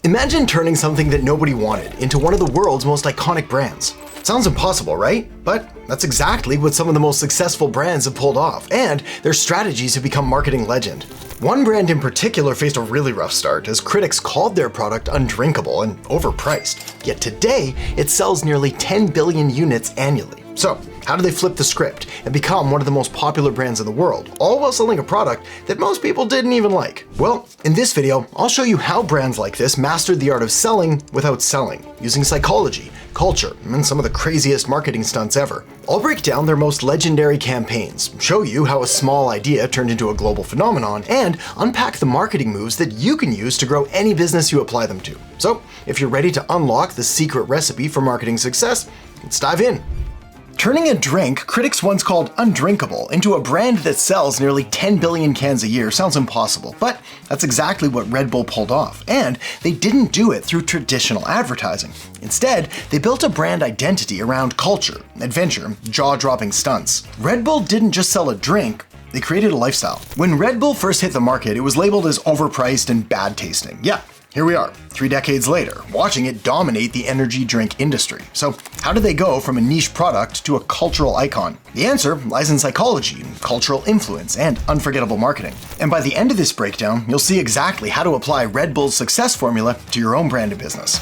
Imagine turning something that nobody wanted into one of the world's most iconic brands. Sounds impossible, right? But that's exactly what some of the most successful brands have pulled off, and their strategies have become marketing legend. One brand in particular faced a really rough start as critics called their product undrinkable and overpriced. Yet today, it sells nearly 10 billion units annually. So, how do they flip the script and become one of the most popular brands in the world, all while selling a product that most people didn't even like? Well, in this video, I'll show you how brands like this mastered the art of selling without selling, using psychology, culture, and some of the craziest marketing stunts ever. I'll break down their most legendary campaigns, show you how a small idea turned into a global phenomenon, and unpack the marketing moves that you can use to grow any business you apply them to. So, if you're ready to unlock the secret recipe for marketing success, let's dive in. Turning a drink critics once called undrinkable into a brand that sells nearly 10 billion cans a year sounds impossible, but that's exactly what Red Bull pulled off, and they didn't do it through traditional advertising. Instead, they built a brand identity around culture, adventure, jaw-dropping stunts. Red Bull didn't just sell a drink, they created a lifestyle. When Red Bull first hit the market, it was labeled as overpriced and bad tasting. Yeah. Here we are, 3 decades later, watching it dominate the energy drink industry. So how did they go from a niche product to a cultural icon? The answer lies in psychology, cultural influence, and unforgettable marketing. And by the end of this breakdown, you'll see exactly how to apply Red Bull's success formula to your own brand of business.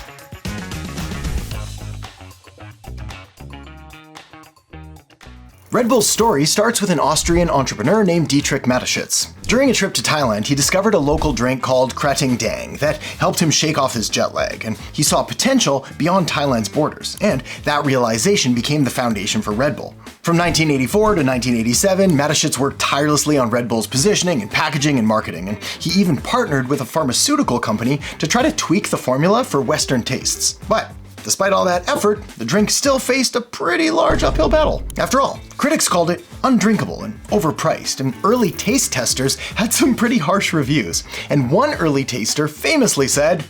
Red Bull's story starts with an Austrian entrepreneur named Dietrich Mateschitz. During a trip to Thailand, he discovered a local drink called Krating Dang that helped him shake off his jet lag, and he saw potential beyond Thailand's borders, and that realization became the foundation for Red Bull. From 1984 to 1987, Mateschitz worked tirelessly on Red Bull's positioning and packaging and marketing, and he even partnered with a pharmaceutical company to try to tweak the formula for Western tastes. But despite all that effort, the drink still faced a pretty large uphill battle. After all, critics called it undrinkable and overpriced, and early taste testers had some pretty harsh reviews. And one early taster famously said,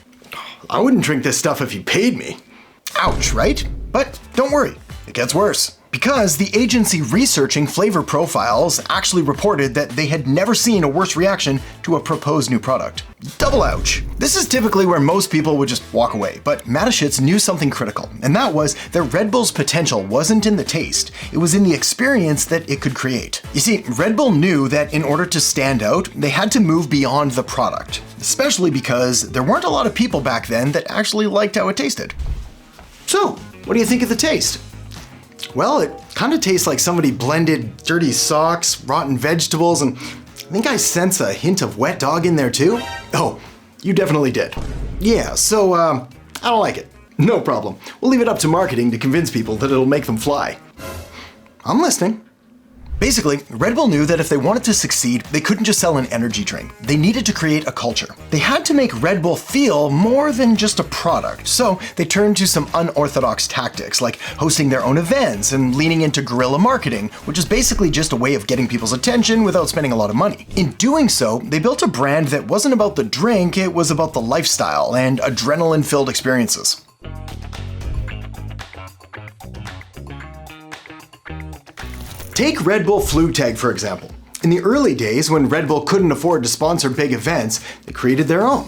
"I wouldn't drink this stuff if you paid me." Ouch, right? But don't worry, it gets worse. Because the agency researching flavor profiles actually reported that they had never seen a worse reaction to a proposed new product. Double ouch. This is typically where most people would just walk away, but Mateschitz knew something critical, and that was that Red Bull's potential wasn't in the taste, it was in the experience that it could create. You see, Red Bull knew that in order to stand out, they had to move beyond the product, especially because there weren't a lot of people back then that actually liked how it tasted. So, what do you think of the taste? Well, it kind of tastes like somebody blended dirty socks, rotten vegetables, and I think I sense a hint of wet dog in there too. Oh, you definitely did. Yeah, so I don't like it. No problem. We'll leave it up to marketing to convince people that it'll make them fly. I'm listening. Basically, Red Bull knew that if they wanted to succeed, they couldn't just sell an energy drink. They needed to create a culture. They had to make Red Bull feel more than just a product, so they turned to some unorthodox tactics like hosting their own events and leaning into guerrilla marketing, which is basically just a way of getting people's attention without spending a lot of money. In doing so, they built a brand that wasn't about the drink, it was about the lifestyle and adrenaline-filled experiences. Take Red Bull Flugtag, for example. In the early days, when Red Bull couldn't afford to sponsor big events, they created their own.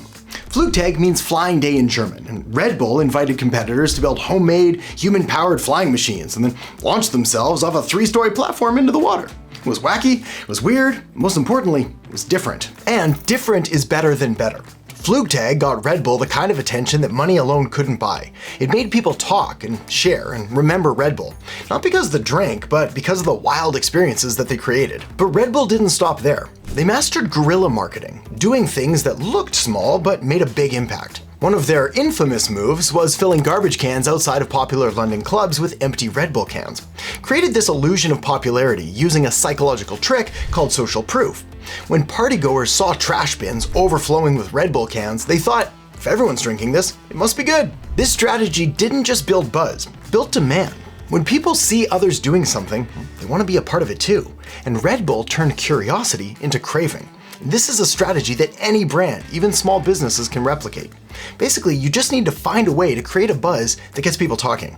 Flugtag means flying day in German, and Red Bull invited competitors to build homemade, human-powered flying machines and then launch themselves off a 3-story platform into the water. It was wacky, it was weird, most importantly, it was different. And different is better than better. Flugtag got Red Bull the kind of attention that money alone couldn't buy. It made people talk and share and remember Red Bull. Not because of the drink, but because of the wild experiences that they created. But Red Bull didn't stop there. They mastered guerrilla marketing, doing things that looked small but made a big impact. One of their infamous moves was filling garbage cans outside of popular London clubs with empty Red Bull cans. Created this illusion of popularity using a psychological trick called social proof. When partygoers saw trash bins overflowing with Red Bull cans, they thought, if everyone's drinking this, it must be good. This strategy didn't just build buzz, it built demand. When people see others doing something, they want to be a part of it too. And Red Bull turned curiosity into craving. This is a strategy that any brand, even small businesses, can replicate. Basically, you just need to find a way to create a buzz that gets people talking.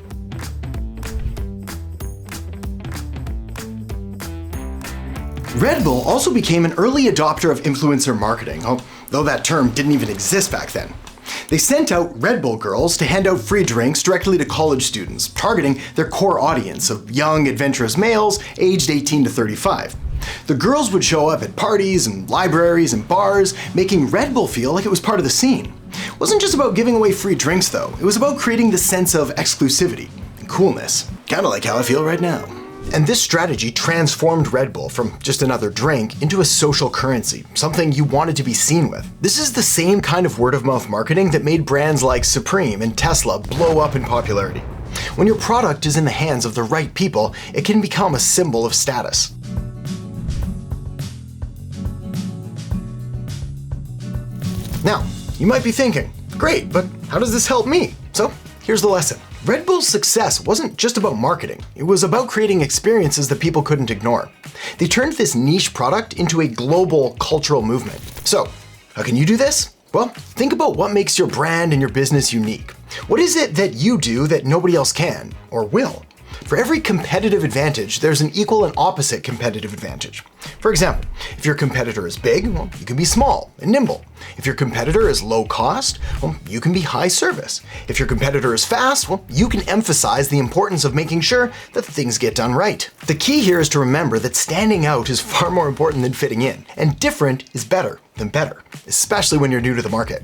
Red Bull also became an early adopter of influencer marketing, although that term didn't even exist back then. They sent out Red Bull girls to hand out free drinks directly to college students, targeting their core audience of young, adventurous males aged 18 to 35. The girls would show up at parties and libraries and bars, making Red Bull feel like it was part of the scene. It wasn't just about giving away free drinks though, it was about creating the sense of exclusivity and coolness. Kinda like how I feel right now. And this strategy transformed Red Bull from just another drink into a social currency, something you wanted to be seen with. This is the same kind of word-of-mouth marketing that made brands like Supreme and Tesla blow up in popularity. When your product is in the hands of the right people, it can become a symbol of status. Now, you might be thinking, great, but how does this help me? So, here's the lesson. Red Bull's success wasn't just about marketing, it was about creating experiences that people couldn't ignore. They turned this niche product into a global cultural movement. So, how can you do this? Well, think about what makes your brand and your business unique. What is it that you do that nobody else can, or will? For every competitive advantage, there's an equal and opposite competitive advantage. For example, if your competitor is big, well, you can be small and nimble. If your competitor is low cost, well, you can be high service. If your competitor is fast, well, you can emphasize the importance of making sure that things get done right. The key here is to remember that standing out is far more important than fitting in, and different is better than better, especially when you're new to the market.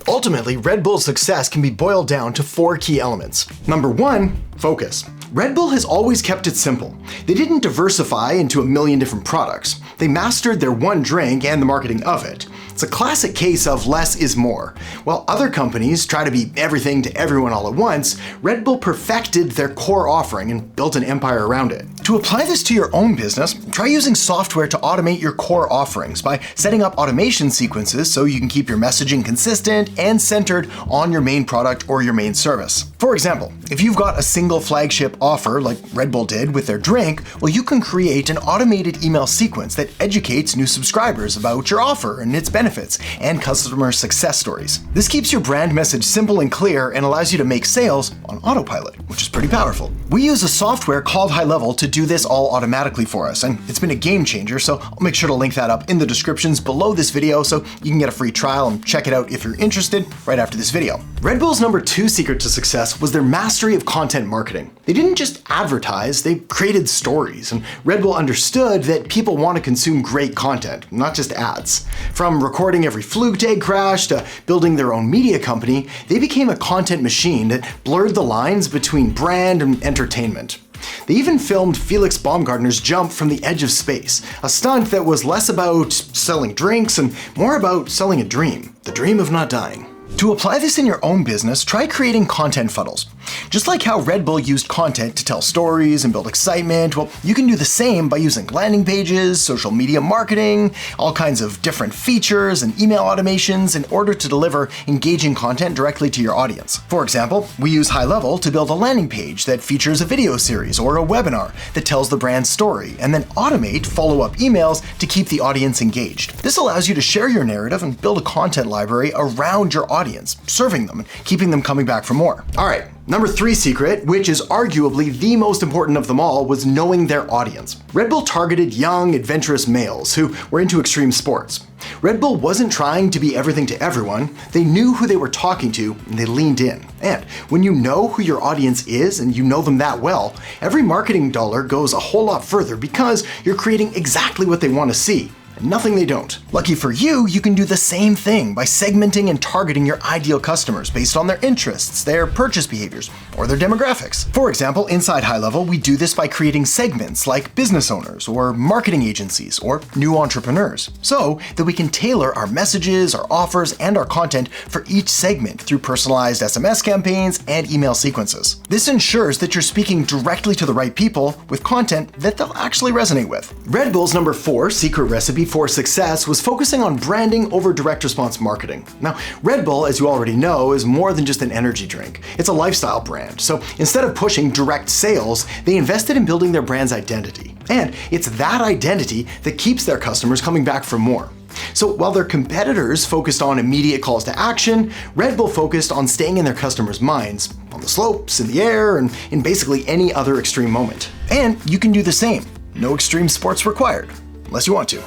Ultimately, Red Bull's success can be boiled down to 4 key elements. Number 1, focus. Red Bull has always kept it simple. They didn't diversify into a million different products. They mastered their one drink and the marketing of it. It's a classic case of less is more. While other companies try to be everything to everyone all at once, Red Bull perfected their core offering and built an empire around it. To apply this to your own business, try using software to automate your core offerings by setting up automation sequences so you can keep your messaging consistent and centered on your main product or your main service. For example, if you've got a single flagship offer like Red Bull did with their drink, well, you can create an automated email sequence that educates new subscribers about your offer and its benefits and customer success stories. This keeps your brand message simple and clear and allows you to make sales on autopilot, which is pretty powerful. We use a software called High Level to do this all automatically for us, and it's been a game changer, so I'll make sure to link that up in the descriptions below this video so you can get a free trial and check it out if you're interested right after this video. Red Bull's number 2 secret to success was their mastery of content marketing. They didn't just advertise, they created stories, and Red Bull understood that people want to consume great content, not just ads. From recording every fluke egg crash to building their own media company, they became a content machine that blurred the lines between brand and entertainment. They even filmed Felix Baumgartner's jump from the edge of space, a stunt that was less about selling drinks and more about selling a dream, the dream of not dying. To apply this in your own business, try creating content funnels. Just like how Red Bull used content to tell stories and build excitement, well, you can do the same by using landing pages, social media marketing, all kinds of different features and email automations in order to deliver engaging content directly to your audience. For example, we use High Level to build a landing page that features a video series or a webinar that tells the brand's story, and then automate follow-up emails to keep the audience engaged. This allows you to share your narrative and build a content library around your audience, serving them and keeping them coming back for more. All right. Number 3 secret, which is arguably the most important of them all, was knowing their audience. Red Bull targeted young, adventurous males who were into extreme sports. Red Bull wasn't trying to be everything to everyone, they knew who they were talking to and they leaned in. And when you know who your audience is and you know them that well, every marketing dollar goes a whole lot further because you're creating exactly what they want to see. And nothing they don't. Lucky for you, you can do the same thing by segmenting and targeting your ideal customers based on their interests, their purchase behaviors, or their demographics. For example, inside High Level, we do this by creating segments like business owners or marketing agencies or new entrepreneurs, so that we can tailor our messages, our offers, and our content for each segment through personalized SMS campaigns and email sequences. This ensures that you're speaking directly to the right people with content that they'll actually resonate with. Red Bull's number 4 secret recipe for success was focusing on branding over direct response marketing. Now, Red Bull, as you already know, is more than just an energy drink. It's a lifestyle brand. So instead of pushing direct sales, they invested in building their brand's identity. And it's that identity that keeps their customers coming back for more. So while their competitors focused on immediate calls to action, Red Bull focused on staying in their customers' minds, on the slopes, in the air, and in basically any other extreme moment. And you can do the same. No extreme sports required, unless you want to.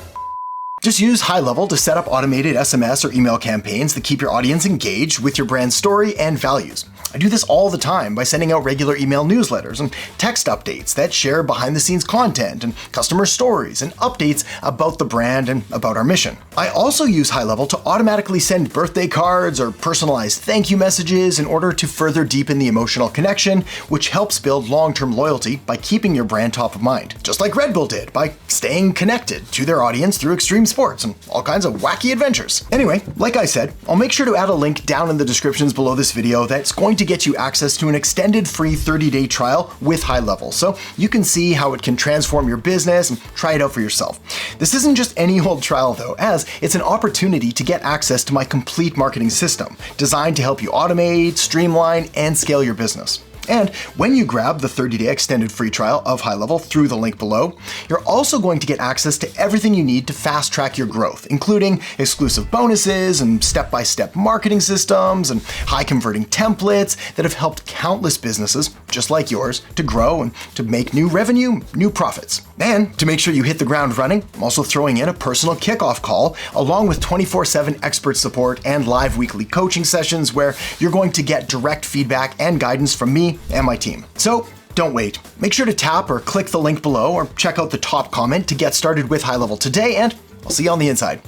Just use High Level to set up automated SMS or email campaigns that keep your audience engaged with your brand story and values. I do this all the time by sending out regular email newsletters and text updates that share behind-the-scenes content and customer stories and updates about the brand and about our mission. I also use High Level to automatically send birthday cards or personalized thank you messages in order to further deepen the emotional connection, which helps build long-term loyalty by keeping your brand top of mind. Just like Red Bull did by staying connected to their audience through extreme sports and all kinds of wacky adventures. Anyway, like I said, I'll make sure to add a link down in the descriptions below this video that's going to get you access to an extended free 30-day trial with High Level, so you can see how it can transform your business and try it out for yourself. This isn't just any old trial though, as it's an opportunity to get access to my complete marketing system, designed to help you automate, streamline, and scale your business. And when you grab the 30-day extended free trial of High Level through the link below, you're also going to get access to everything you need to fast track your growth, including exclusive bonuses and step-by-step marketing systems and high-converting templates that have helped countless businesses just like yours to grow and to make new revenue, new profits. And to make sure you hit the ground running, I'm also throwing in a personal kickoff call along with 24/7 expert support and live weekly coaching sessions where you're going to get direct feedback and guidance from me and my team. So don't wait. Make sure to tap or click the link below or check out the top comment to get started with High Level today, and I'll see you on the inside.